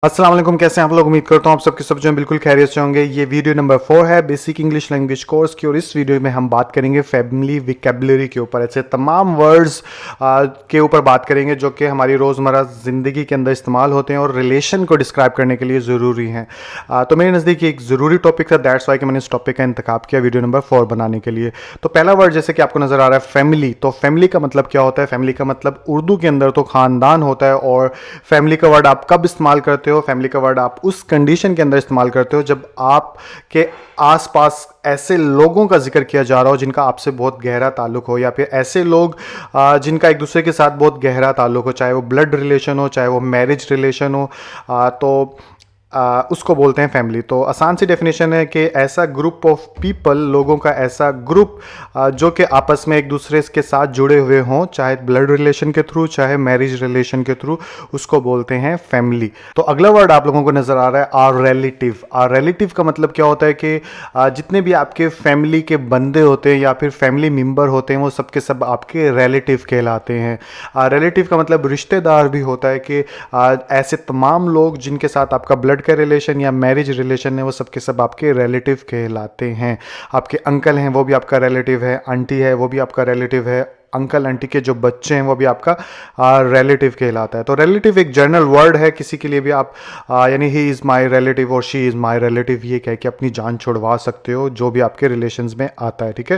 अस्सलाम वालेकुम, कैसे हैं आप लोग। उम्मीद करता हूँ आप सबके सब जो हैं बिल्कुल खैरियत से होंगे। ये वीडियो नंबर 4 है बेसिक इंग्लिश लैंग्वेज कोर्स की, और इस वीडियो में हम बात करेंगे फैमिली विकेबलरी के ऊपर। ऐसे तमाम वर्ड्स के ऊपर बात करेंगे जो कि हमारी रोज़मर्रा ज़िंदगी के अंदर इस्तेमाल होते हैं और रिलेशन को डिस्क्राइब करने के लिए ज़रूरी हैं। तो मेरे नज़दीक एक ज़रूरी टॉपिक था, दैट्स वाई कि मैंने इस टॉपिक का इंतखाब किया वीडियो नंबर 4 बनाने के लिए। तो पहला वर्ड जैसे कि आपको नज़र आ रहा है फैमिली, तो फैमिली का मतलब क्या होता है। फैमिली का मतलब उर्दू के अंदर तो ख़ानदान होता है, और फैमिली का वर्ड आप कब इस्तेमाल करते हो, फैमिली का वर्ड आप उस कंडीशन के अंदर इस्तेमाल करते हो जब आपके आसपास ऐसे लोगों का जिक्र किया जा रहा हो जिनका आपसे बहुत गहरा ताल्लुक हो, या फिर ऐसे लोग जिनका एक दूसरे के साथ बहुत गहरा ताल्लुक हो, चाहे वो ब्लड रिलेशन हो, चाहे वो मैरिज रिलेशन हो। तो उसको बोलते हैं फैमिली। तो आसान सी डेफिनेशन है कि ऐसा ग्रुप ऑफ पीपल, लोगों का ऐसा ग्रुप जो कि आपस में एक दूसरे के साथ जुड़े हुए हों, चाहे ब्लड रिलेशन के थ्रू चाहे मैरिज रिलेशन के थ्रू, उसको बोलते हैं फैमिली। तो अगला वर्ड आप लोगों को नज़र आ रहा है आर रिलेटिव। आर रिलेटिव का मतलब क्या होता है कि जितने भी आपके फैमिली के बंदे होते हैं या फिर फैमिली मेम्बर होते हैं, वो सब के सब आपके रिलेटिव कहलाते हैं। रिलेटिव का मतलब रिश्तेदार भी होता है कि ऐसे तमाम लोग जिनके साथ आपका ब्लड का रिलेशन या मैरिज रिलेशन है, वो सब के सब आपके रिलेटिव कहलाते हैं। आपके अंकल हैं वो भी आपका रिलेटिव है, आंटी है वो भी आपका रिलेटिव है, अंकल आंटी के जो बच्चे हैं वो भी आपका रिलेटिव कहलाता है। तो रिलेटिव एक जनरल वर्ड है, किसी के लिए भी आप यानी ही इज़ माय रिलेटिव और शी इज़ माय रिलेटिव ये कह के अपनी जान छुड़वा सकते हो जो भी आपके रिलेशंस में आता है, ठीक है।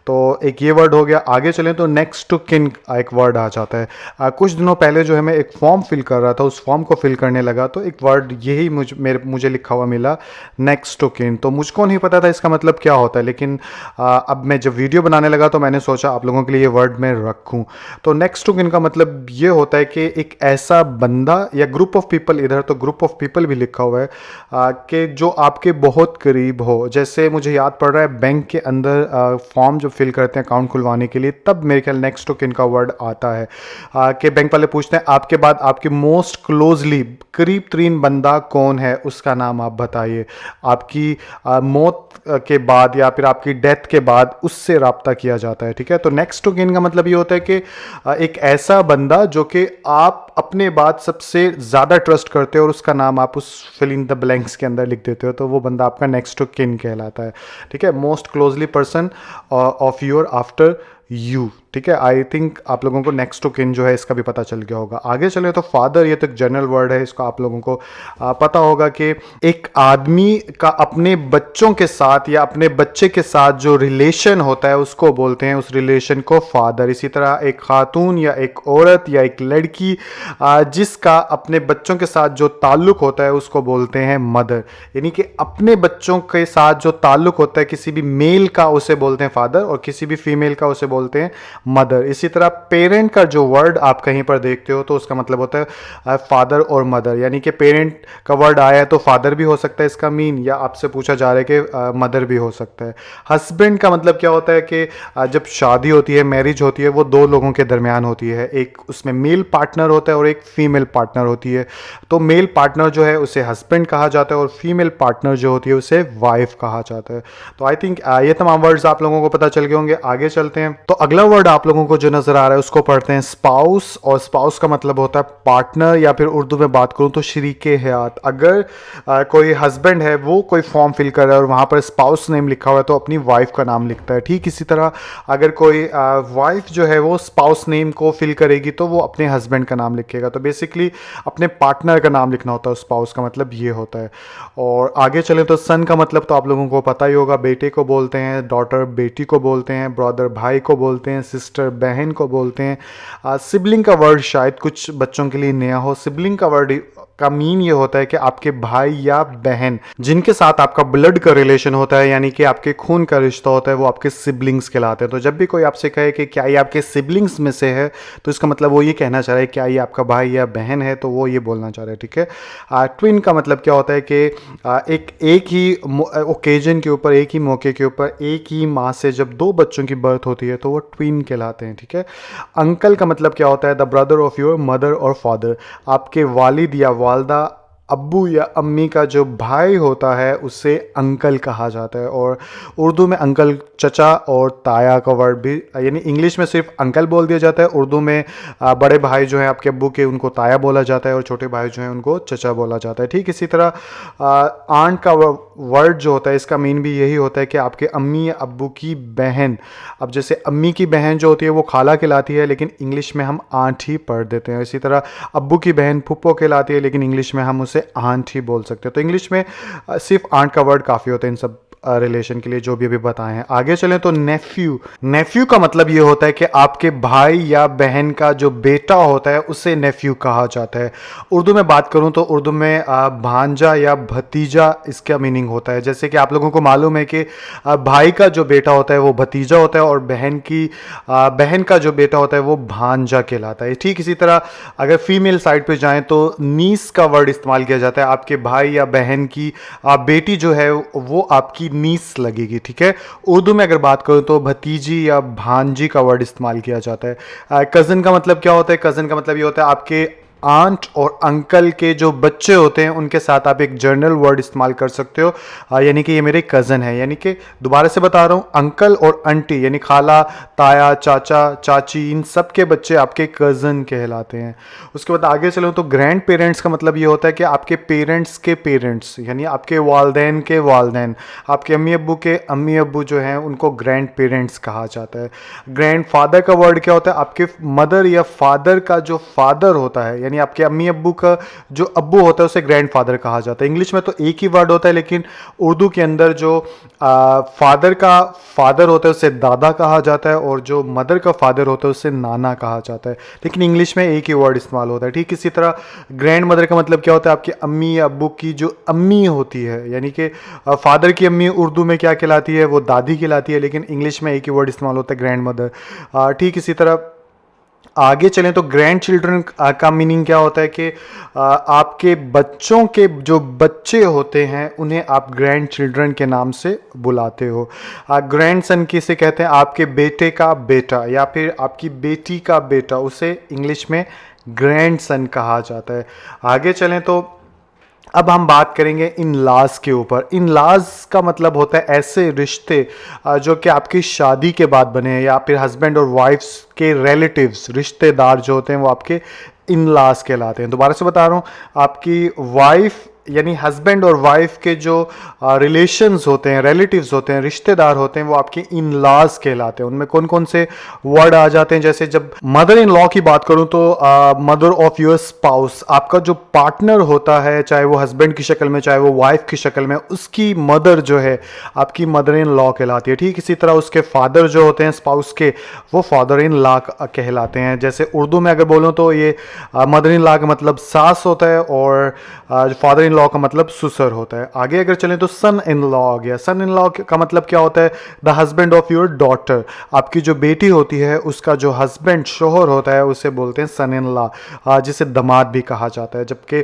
तो एक ये वर्ड हो गया। आगे चलें तो नेक्स्ट टू किन एक वर्ड आ जाता है। कुछ दिनों पहले जो है मैं एक फॉर्म फिल कर रहा था, उस फॉर्म को फिल करने लगा तो एक वर्ड यही मुझे लिखा हुआ मिला, नेक्स्ट टू किन। तो मुझको नहीं पता था इसका मतलब क्या होता है, लेकिन अब मैं जब वीडियो बनाने लगा तो मैंने सोचा आप लोगों के लिए ये वर्ड में रखूं। तो नेक्स्ट टू किन का मतलब ये होता है कि एक ऐसा बंदा या ग्रुप ऑफ पीपल, इधर तो ग्रुप ऑफ पीपल भी लिखा हुआ है, कि जो आपके बहुत करीब हो। जैसे मुझे याद पड़ रहा है बैंक के अंदर फॉर्म जो फिल करते हैं अकाउंट खुलवाने के लिए, तब मेरे ख्याल नेक्स्ट टू किन का वर्ड आता है। कि बैंक वाले पूछते हैं आपके बाद आपके मोस्ट क्लोजली करीब तरीन बंदा कौन है, उसका नाम आप बताइए। आपकी मौत के बाद या फिर आपकी डेथ के बाद उससे रब्ता किया जाता है, ठीक है। तो नेक्स्ट टू किन का मतलब ये होता है कि एक ऐसा बंदा जो कि आप अपने बाद सबसे ज़्यादा ट्रस्ट करते हो और उसका नाम आप उस फिल इन द ब्लैंक्स के अंदर लिख देते हो, तो वो बंदा आपका नेक्स्ट टू किन कहलाता है, ठीक है। Most closely person of your after you, ठीक है। आई थिंक आप लोगों को नेक्स्ट टू किन जो है इसका भी पता चल गया होगा। आगे चले तो फादर, ये तो एक जनरल वर्ड है, इसको आप लोगों को पता होगा कि एक आदमी का अपने बच्चों के साथ या अपने बच्चे के साथ जो रिलेशन होता है उसको बोलते हैं उस रिलेशन को फादर। इसी तरह एक खातून या एक औरत या एक लड़की जिसका अपने बच्चों के साथ जो ताल्लुक होता है उसको बोलते हैं मदर। यानी कि अपने बच्चों के साथ जो ताल्लुक होता है किसी भी मेल का, उसे बोलते हैं फादर, और किसी भी फीमेल का उसे बोलते हैं मदर। इसी तरह पेरेंट का जो वर्ड आप कहीं पर देखते हो तो उसका मतलब होता है फादर और मदर। यानी कि पेरेंट का वर्ड आया है तो फादर भी हो सकता है इसका मीन, या आपसे पूछा जा रहा है कि मदर भी हो सकता है। हस्बैंड का मतलब क्या होता है कि जब शादी होती है, मैरिज होती है, वो दो लोगों के दरमियान होती है। एक उसमें मेल पार्टनर होता है और एक फीमेल पार्टनर होती है। तो मेल पार्टनर जो है उसे हस्बैंड कहा जाता है और फीमेल पार्टनर जो होती है उसे वाइफ कहा जाता है। तो आई थिंक ये तमाम वर्ड्स आप लोगों को पता चल गए होंगे। आगे चलते हैं तो अगला वर्ड आप लोगों को जो नजर आ रहा है उसको पढ़ते हैं स्पाउस। और स्पाउस का मतलब होता है पार्टनर, या फिर उर्दू में बात करूं तो शरीके हयात। अगर कोई हस्बैंड है वो कोई फॉर्म फिल कर रहा है और वहां पर स्पाउस नेम लिखा हुआ है तो अपनी वाइफ का नाम लिखता है। ठीक इसी तरह अगर कोई वाइफ जो है वो स्पाउस नेम को फिल करेगी तो वो अपने हस्बैंड का नाम लिखेगा। तो बेसिकली अपने पार्टनर का नाम लिखना होता है, स्पाउस का मतलब ये होता है। और आगे चलें तो सन का मतलब तो आप लोगों को पता ही होगा, बेटे को बोलते हैं, डॉटर बेटी को बोलते हैं, ब्रदर भाई को बोलते हैं, सिस्टर बहन को बोलते हैं। सिबलिंग का वर्ड शायद कुछ बच्चों के लिए नया हो। सिबलिंग का वर्ड का मीन ये होता है कि आपके भाई या बहन जिनके साथ आपका ब्लड का रिलेशन होता है, यानी कि आपके खून का रिश्ता होता है, वो आपके सिबलिंग्स कहलाते हैं। तो जब भी कोई आपसे कहे कि क्या ये आपके सिबलिंग्स में से है, तो इसका मतलब वो ये कहना चाह रहा है क्या ये आपका भाई या बहन है, तो वो ये बोलना चाह रहा है, ठीक है। ट्विन का मतलब क्या होता है कि एक ही ओकेजन के ऊपर, एक ही मौके के ऊपर, एक ही माँ से जब दो बच्चों की बर्थ होती है तो वो ट्विन कहलाते हैं, ठीक है। अंकल का मतलब क्या होता है, the brother of your mother और फादर। आपके वालिद या वालदा अब्बू या अम्मी का जो भाई होता है उसे अंकल कहा जाता है। और उर्दू में अंकल चचा और ताया का वर्ड भी, यानी इंग्लिश में सिर्फ अंकल बोल दिया जाता है, उर्दू में बड़े भाई जो हैं आपके अब्बू के उनको ताया बोला जाता है और छोटे भाई जो हैं उनको चचा बोला जाता है। ठीक इसी तरह आंट का वर्ड जो होता है इसका मीन भी यही होता है कि आपके अम्मी या अब्बू की बहन। अब जैसे अम्मी की बहन जो होती है वो खाला कहलाती है, लेकिन इंग्लिश में हम आंट ही पढ़ देते हैं। इसी तरह अब्बू की बहन फुप्पो कहलाती है, लेकिन इंग्लिश में हम उसे आंट ही बोल सकते हैं। तो इंग्लिश में सिर्फ आंट का वर्ड काफ़ी होता है इन सब रिलेशन के लिए जो भी अभी बताए हैं। आगे चलें तो नेफ्यू। नेफ्यू का मतलब ये होता है कि आपके भाई या बहन का जो बेटा होता है उसे नेफ्यू कहा जाता है। उर्दू में बात करूं तो उर्दू में भांजा या भतीजा इसका मीनिंग होता है। जैसे कि आप लोगों को मालूम है कि भाई का जो बेटा होता है वो भतीजा होता है और बहन का जो बेटा होता है वो भांजा कहलाता है। ठीक इसी तरह अगर फीमेल साइड पे जाएं तो नीस का वर्ड इस्तेमाल किया जाता है। आपके भाई या बहन की बेटी जो है वो आपकी नीस लगेगी। ठीक है, उर्दू में अगर बात करूं तो भतीजी या भांजी का वर्ड इस्तेमाल किया जाता है। कज़न का मतलब क्या होता है? कज़न का मतलब ये होता है आपके आंट और अंकल के जो बच्चे होते हैं उनके साथ आप एक जर्नल वर्ड इस्तेमाल कर सकते हो, यानी कि ये मेरे कज़न है। यानी कि दोबारा से बता रहा हूँ, अंकल और आंटी यानी खाला, ताया, चाचा, चाची, इन सब के बच्चे आपके कज़न कहलाते हैं। उसके बाद आगे चलो तो ग्रैंड पेरेंट्स का मतलब ये होता है कि आपके पेरेंट्स के पेरेंट्स, यानी आपके वालदैन के वालदैन, आपके अम्मी अब्बू के अम्मी अब्बू जो हैं उनको ग्रैंड पेरेंट्स कहा जाता है। ग्रैंड फादर का वर्ड क्या होता है? आपके मदर या फादर का जो फादर होता है, यानी आपके अम्मी अब्बू का जो अब्बू होता है उसे ग्रैंड फादर कहा जाता है। इंग्लिश में तो एक ही वर्ड होता है, लेकिन उर्दू के अंदर जो फादर का फादर होता है उसे दादा कहा जाता है और जो मदर का फादर होता है उसे नाना कहा जाता है, लेकिन इंग्लिश में एक ही वर्ड इस्तेमाल होता है। ठीक इसी तरह ग्रैंड मदर का मतलब क्या होता है? आपके अम्मी या अब्बू की जो अम्मी होती है, यानी कि फादर की अम्मी उर्दू में क्या कहलाती है? वो दादी कहलाती है, लेकिन इंग्लिश में एक ही वर्ड इस्तेमाल होता है, ग्रैंड मदर। ठीक इसी तरह आगे चलें तो ग्रैंड चिल्ड्रन का मीनिंग क्या होता है कि आपके बच्चों के जो बच्चे होते हैं उन्हें आप ग्रैंड चिल्ड्रन के नाम से बुलाते हो। ग्रैंड सन किसे कहते हैं? आपके बेटे का बेटा या फिर आपकी बेटी का बेटा, उसे इंग्लिश में ग्रैंड सन कहा जाता है। आगे चलें तो अब हम बात करेंगे इन लॉज के ऊपर। इन लॉज का मतलब होता है ऐसे रिश्ते जो कि आपकी शादी के बाद बने हैं, या फिर हस्बैंड और वाइफ्स के रिलेटिव्स, रिश्तेदार जो होते हैं वो आपके इन लॉज कहलाते हैं। दोबारा से बता रहा हूँ, आपकी वाइफ यानी हस्बैंड और वाइफ के जो रिलेशंस होते हैं, रिलेटिव्स होते हैं, रिश्तेदार होते हैं, वो आपके इन लॉज कहलाते हैं। उनमें कौन कौन से वर्ड आ जाते हैं? जैसे जब मदर इन लॉ की बात करूं तो मदर ऑफ योर स्पाउस, आपका जो पार्टनर होता है, चाहे वो हस्बैंड की शक्ल में चाहे वो वाइफ की शक्ल में, उसकी मदर जो है आपकी मदर इन लॉ कहलाती है। ठीक इसी तरह उसके फादर जो होते हैं स्पाउस के, वो फादर इन लॉ कहलाते हैं। जैसे उर्दू में अगर बोलूँ तो ये मदर इन लॉ का मतलब सास होता है और फादर इन लॉ का मतलब ससुर होता है। आगे अगर चलें तो सन इन लॉ आ गया। सन इन लॉ का मतलब क्या होता है? The husband of your daughter, आपकी जो बेटी होती है उसका जो हस्बैंड शोहर होता है उसे बोलते हैं सन इन लॉ, जिसे दामाद भी कहा जाता है। जबकि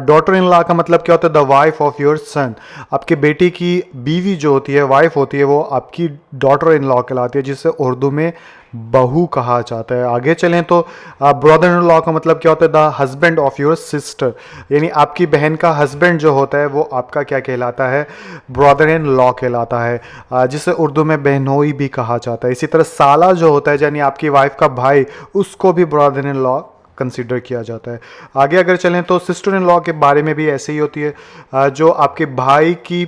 डॉटर इन लॉ का मतलब क्या होता है? The wife of your son, आपके बेटी की बीवी जो होती है, वाइफ होती है, वो आपकी डॉटर इन लॉ कहलाती है, जिसे उर्दू में बहू कहा जाता है। आगे चलें तो ब्रदर इन लॉ का मतलब क्या होता है? The husband of your sister, यानी आपकी बहन का हस्बैंड जो होता है वो आपका क्या कहलाता है? ब्रदर इन लॉ कहलाता है, जिसे उर्दू में बहनोई भी कहा जाता है। इसी तरह साला जो होता है यानी आपकी वाइफ का भाई, उसको भी ब्रदर इन लॉ कंसिडर किया जाता है। आगे अगर चलें तो सिस्टर इन लॉ के बारे में भी ऐसे ही होती है। जो आपके भाई की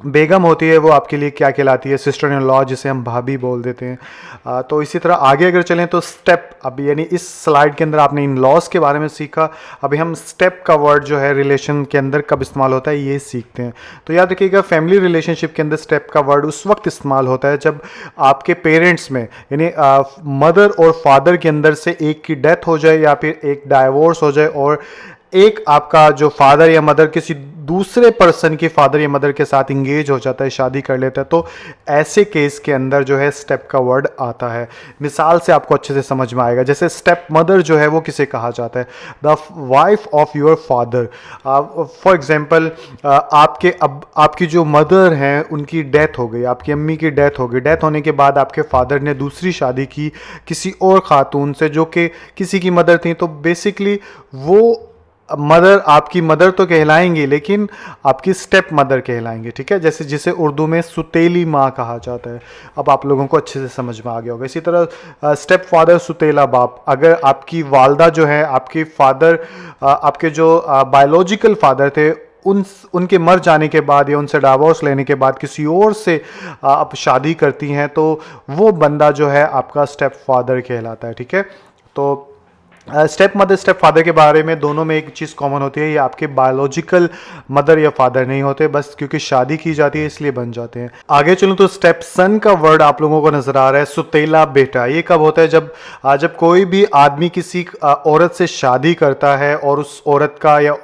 बेगम होती है वो आपके लिए क्या कहलाती है? सिस्टर इन लॉ, जिसे हम भाभी बोल देते हैं। तो इसी तरह आगे अगर चलें तो स्टेप, अब यानी इस स्लाइड के अंदर आपने इन लॉज के बारे में सीखा, अभी हम स्टेप का वर्ड जो है रिलेशन के अंदर कब इस्तेमाल होता है ये सीखते हैं। तो याद रखिएगा, फैमिली रिलेशनशिप के अंदर स्टेप का वर्ड उस वक्त इस्तेमाल होता है जब आपके पेरेंट्स में यानी मदर और फादर के अंदर से एक की डेथ हो जाए या फिर एक डाइवोर्स हो जाए और एक आपका जो फादर या मदर किसी दूसरे पर्सन की फादर या मदर के साथ इंगेज हो जाता है, शादी कर लेता है, तो ऐसे केस के अंदर जो है स्टेप का वर्ड आता है। मिसाल से आपको अच्छे से समझ में आएगा। जैसे स्टेप मदर जो है वो किसे कहा जाता है? The wife of your father. For example, आपकी जो मदर हैं उनकी डेथ हो गई, आपकी अम्मी की डेथ हो गई। डेथ होने के बाद आपके फादर ने दूसरी शादी की किसी और खातून से जो कि किसी की मदर थी, तो बेसिकली वो मदर, आपकी मदर तो कहलाएंगी लेकिन आपकी स्टेप मदर कहलाएंगे, ठीक है, जैसे जिसे उर्दू में सुतेली माँ कहा जाता है। अब आप लोगों को अच्छे से समझ में आ गया होगा। इसी तरह स्टेप फादर, सुतेला बाप। अगर आपकी वालदा जो है, आपके फादर, आपके जो बायोलॉजिकल फादर थे, उनके मर जाने के बाद या उनसे डाइवोर्स लेने के बाद किसी और से आप शादी करती हैं तो वो बंदा जो है आपका स्टेप फादर कहलाता है, ठीक है। तो स्टेप मदर, स्टेप फादर के बारे में दोनों में एक चीज़ कॉमन होती है, ये आपके बायोलॉजिकल मदर या फादर नहीं होते, बस क्योंकि शादी की जाती है इसलिए बन जाते हैं। आगे चलूँ तो स्टेप सन का वर्ड आप लोगों को नजर आ रहा है, सुतेला बेटा। ये कब होता है? जब कोई भी आदमी किसी औरत से शादी करता है और उस औरत का या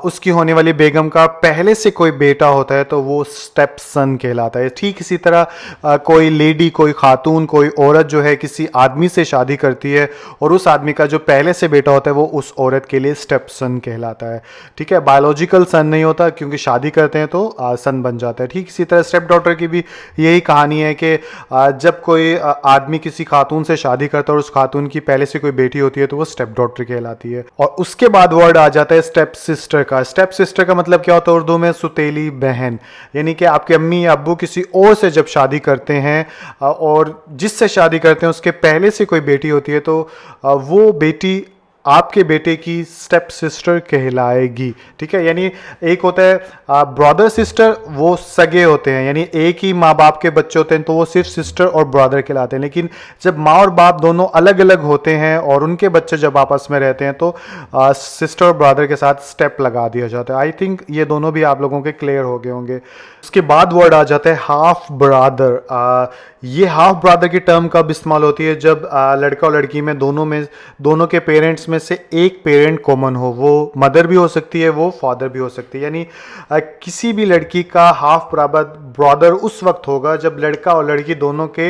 उसकी होने वाली बेगम का पहले से कोई बेटा होता है तो वो स्टेप सन कहलाता है। ठीक इसी तरह कोई लेडी, कोई खातून, कोई औरत जो है किसी आदमी से शादी करती है और उस आदमी का जो पहले से बेटा होता है वो उस औरत के लिए स्टेप सन कहलाता है, ठीक है। बायोलॉजिकल सन नहीं होता, क्योंकि शादी करते हैं तो सन बन जाता है। ठीक इसी तरह स्टेप डॉटर की भी यही कहानी है कि जब कोई आदमी किसी खातून से शादी करता है और उस खातून की पहले से कोई बेटी होती है तो वो स्टेप डॉटर कहलाती है। और उसके बाद वर्ड आ जाता है स्टेप सिस्टर का। स्टेप सिस्टर का मतलब क्या होता है उर्दू में? सुतेली बहन। यानी कि आपके अम्मी या अब्बू किसी और से जब शादी करते हैं और जिससे शादी करते हैं उसके पहले से कोई बेटी होती है तो वो बेटी आपके बेटे की स्टेप सिस्टर कहलाएगी, ठीक है। यानी एक होता है ब्रदर सिस्टर, वो सगे होते हैं, यानी एक ही माँ बाप के बच्चे होते हैं तो वो सिर्फ सिस्टर और ब्रदर कहलाते हैं। लेकिन जब माँ और बाप दोनों अलग अलग होते हैं और उनके बच्चे जब आपस में रहते हैं तो सिस्टर और ब्रदर के साथ स्टेप लगा दिया जाता है। आई थिंक ये दोनों भी आप लोगों के क्लियर हो गए होंगे। उसके बाद वर्ड आ जाता है हाफ ब्रदर। ये हाफ ब्रदर की टर्म कब इस्तेमाल होती है? जब लड़का और लड़की में दोनों के पेरेंट्स में से एक पेरेंट कॉमन हो। वो मदर भी हो सकती है, वो फादर भी हो सकती है। यानी किसी भी लड़की का हाफ ब्रदर उस वक्त होगा जब लड़का और लड़की दोनों के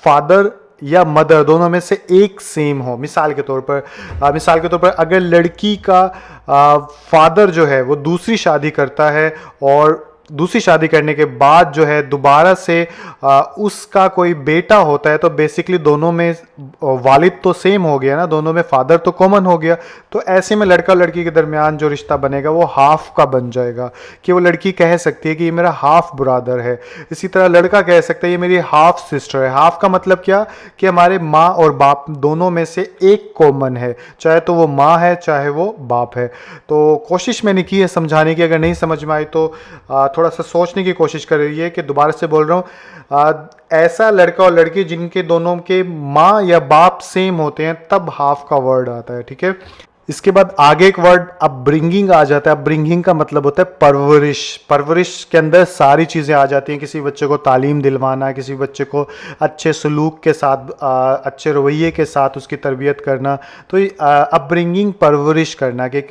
फादर या मदर दोनों में से एक सेम हो। मिसाल के तौर पर अगर लड़की का फादर जो है वो दूसरी शादी करता है और दूसरी शादी करने के बाद जो है दोबारा से उसका कोई बेटा होता है तो बेसिकली दोनों में वालिद तो सेम हो गया ना, दोनों में फादर तो कॉमन हो गया। तो ऐसे में लड़का लड़की के दरमियान जो रिश्ता बनेगा वो हाफ का बन जाएगा, कि वो लड़की कह सकती है कि ये मेरा हाफ ब्रदर है। इसी तरह लड़का कह सकता है ये मेरी हाफ सिस्टर है। हाफ का मतलब क्या? कि हमारे माँ और बाप दोनों में से एक कॉमन है, चाहे तो वो माँ है चाहे वो बाप है। तो कोशिश मैंने की है समझाने की, अगर नहीं समझ में आई तो थोड़ा सा सोचने की कोशिश कर रही है कि दोबारा से बोल रहा हूँ, ऐसा लड़का और लड़की जिनके दोनों के माँ या बाप सेम होते हैं तब हाफ का वर्ड आता है, ठीक है। इसके बाद आगे एक वर्ड अपब्रिंगिंग आ जाता है। अपब्रिंगिंग का मतलब होता है परवरिश। परवरिश के अंदर सारी चीज़ें आ जाती हैं, किसी बच्चे को तालीम दिलवाना, किसी बच्चे को अच्छे सलूक के साथ, अच्छे रवैये के साथ उसकी तरबियत करना। तो अपब्रिंगिंग, परवरिश करना, कि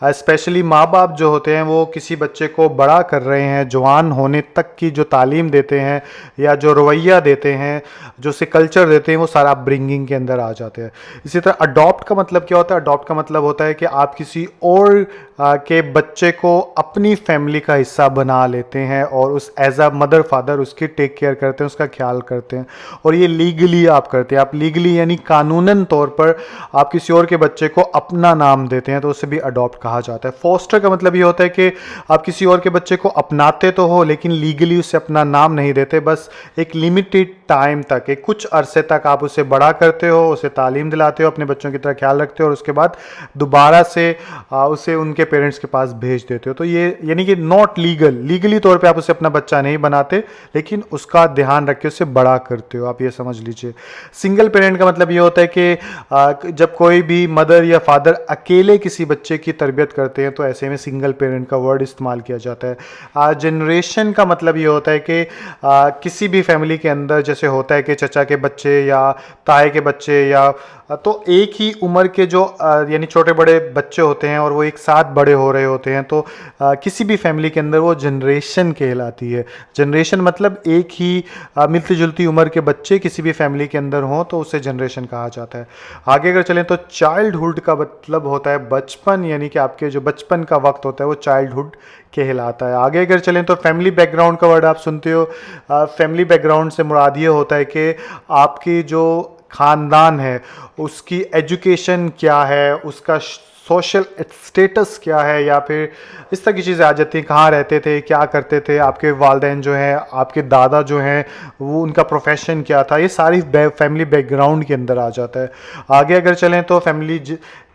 स्पेशली माँ बाप जो होते हैं वो किसी बच्चे को बड़ा कर रहे हैं, जवान होने तक की जो तालीम देते हैं या जो रवैया देते हैं, जो से कल्चर देते हैं, वो सारा अपब्रिंगिंग के अंदर आ जाते हैं। इसी तरह अडॉप्ट का मतलब क्या होता है? अडॉप्ट का मतलब होता है कि आप किसी और के बच्चे को अपनी फैमिली का हिस्सा बना लेते हैं और उस एज अ मदर फादर उसकी टेक केयर करते हैं, उसका ख्याल करते हैं, और ये लीगली आप करते हैं। आप लीगली यानी कानूनन तौर पर आप किसी और के बच्चे को अपना नाम देते हैं तो उसे भी अडॉप्ट कहा जाता है। फोस्टर का मतलब ये होता है कि आप किसी और के बच्चे को अपनाते तो हो लेकिन लीगली उसे अपना नाम नहीं देते, बस एक लिमिटेड टाइम तक, एक कुछ अरसे तक आप उसे बड़ा करते हो, उसे तालीम दिलाते हो, अपने बच्चों की तरह ख्याल रखते हो और उसके बाद दोबारा से उसे उनके पेरेंट्स के पास भेज देते हो। तो ये यानी कि नॉट लीगल, लीगली तौर पे आप उसे अपना बच्चा नहीं बनाते लेकिन उसका ध्यान रख के उसे बड़ा करते हो, आप ये समझ लीजिए। सिंगल पेरेंट का मतलब ये होता है कि जब कोई भी मदर या फादर अकेले किसी बच्चे की तरबियत करते हैं तो ऐसे में सिंगल पेरेंट का वर्ड इस्तेमाल किया जाता है। जनरेशन का मतलब ये होता है कि किसी भी फैमिली के अंदर जैसे होता है कि चचा के बच्चे या ताए के बच्चे या तो एक ही उम्र के जो यानी छोटे बड़े बच्चे होते हैं और वो एक साथ बड़े हो रहे होते हैं, तो किसी भी फैमिली के अंदर वो जनरेशन कहलाती है। जनरेशन मतलब एक ही मिलती जुलती उम्र के बच्चे किसी भी फैमिली के अंदर हों तो उसे जनरेशन कहा जाता है। आगे अगर चलें तो चाइल्डहुड का मतलब होता है बचपन, यानी कि आपके जो बचपन का वक्त होता है वो चाइल्डहुड कहलाता है। आगे अगर चलें तो फैमिली बैकग्राउंड का वर्ड आप सुनते हो। फैमिली बैकग्राउंड से मुराद ये होता है कि आपकी जो ख़ानदान है उसकी एजुकेशन क्या है, उसका सोशल स्टेटस क्या है, या फिर इस तरह की चीज़ें आ जाती हैं, कहाँ रहते थे, क्या करते थे, आपके वालिदैन जो हैं, आपके दादा जो हैं, वो उनका प्रोफेशन क्या था, ये सारी फैमिली बैकग्राउंड के अंदर आ जाता है। आगे अगर चलें तो फैमिली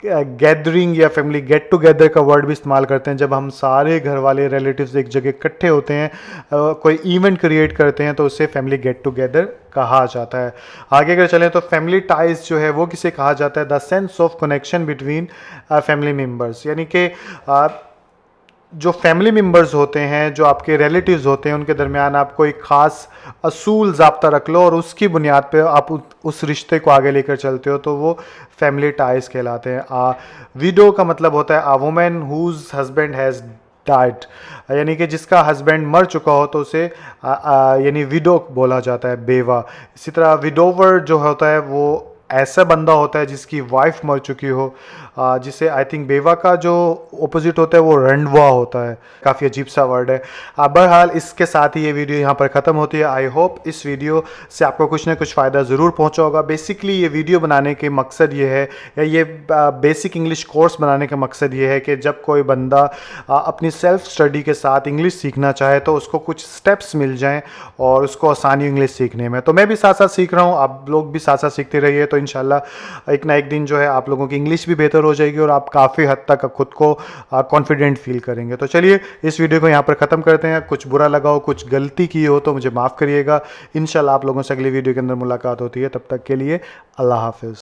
गैदरिंग या फैमिली गेट टुगेदर का वर्ड भी इस्तेमाल करते हैं, जब हम सारे घर वाले रिलेटिव्स एक जगह इकट्ठे होते हैं, कोई इवेंट क्रिएट करते हैं, तो उसे फैमिली गेट टुगेदर कहा जाता है। आगे अगर चलें तो फैमिली टाइज जो है वो किसे कहा जाता है, the sense of connection between family members, यानी कि जो फैमिली मेम्बर्स होते हैं, जो आपके रिलेटिव्स होते हैं, उनके दरमियान आप कोई ख़ास असूल ज़ाब्ता रख लो और उसकी बुनियाद पे आप उस रिश्ते को आगे लेकर चलते हो, तो वो फैमिली टाइज कहलाते हैं। विडो का मतलब होता है a woman whose husband has died, यानी कि जिसका हस्बैंड मर चुका हो तो उसे यानी विडो बोला जाता है, बेवा। इसी तरह विडोवर जो होता है वो ऐसा बंदा होता है जिसकी वाइफ मर चुकी हो, जिसे आई थिंक बेवा का जो ऑपोजिट होता है वो रंडवा होता है। काफ़ी अजीब सा वर्ड है। बहरहाल इसके साथ ही ये वीडियो यहाँ पर ख़त्म होती है। आई होप इस वीडियो से आपको कुछ ना कुछ फ़ायदा ज़रूर पहुँचा होगा। बेसिकली ये वीडियो बनाने के मकसद ये है, या ये बेसिक इंग्लिश कोर्स बनाने का मकसद ये है कि जब कोई बंदा अपनी सेल्फ स्टडी के साथ इंग्लिश सीखना चाहे तो उसको कुछ स्टेप्स मिल जाएँ और उसको आसानी इंग्लिश सीखने में। तो मैं भी साथ साथ सीख रहा हूँ, आप लोग भी साथ साथ सीखते रहिए, तो इंशाल्लाह एक ना एक दिन जो है आप लोगों की इंग्लिश भी बेहतर हो जाएगी और आप काफ़ी हद तक खुद को कॉन्फिडेंट फील करेंगे। तो चलिए इस वीडियो को यहाँ पर ख़त्म करते हैं। कुछ बुरा लगा हो, कुछ गलती की हो तो मुझे माफ़ करिएगा। इंशाल्लाह आप लोगों से अगली वीडियो के अंदर मुलाकात होती है। तब तक के लिए अल्लाह हाफिज़।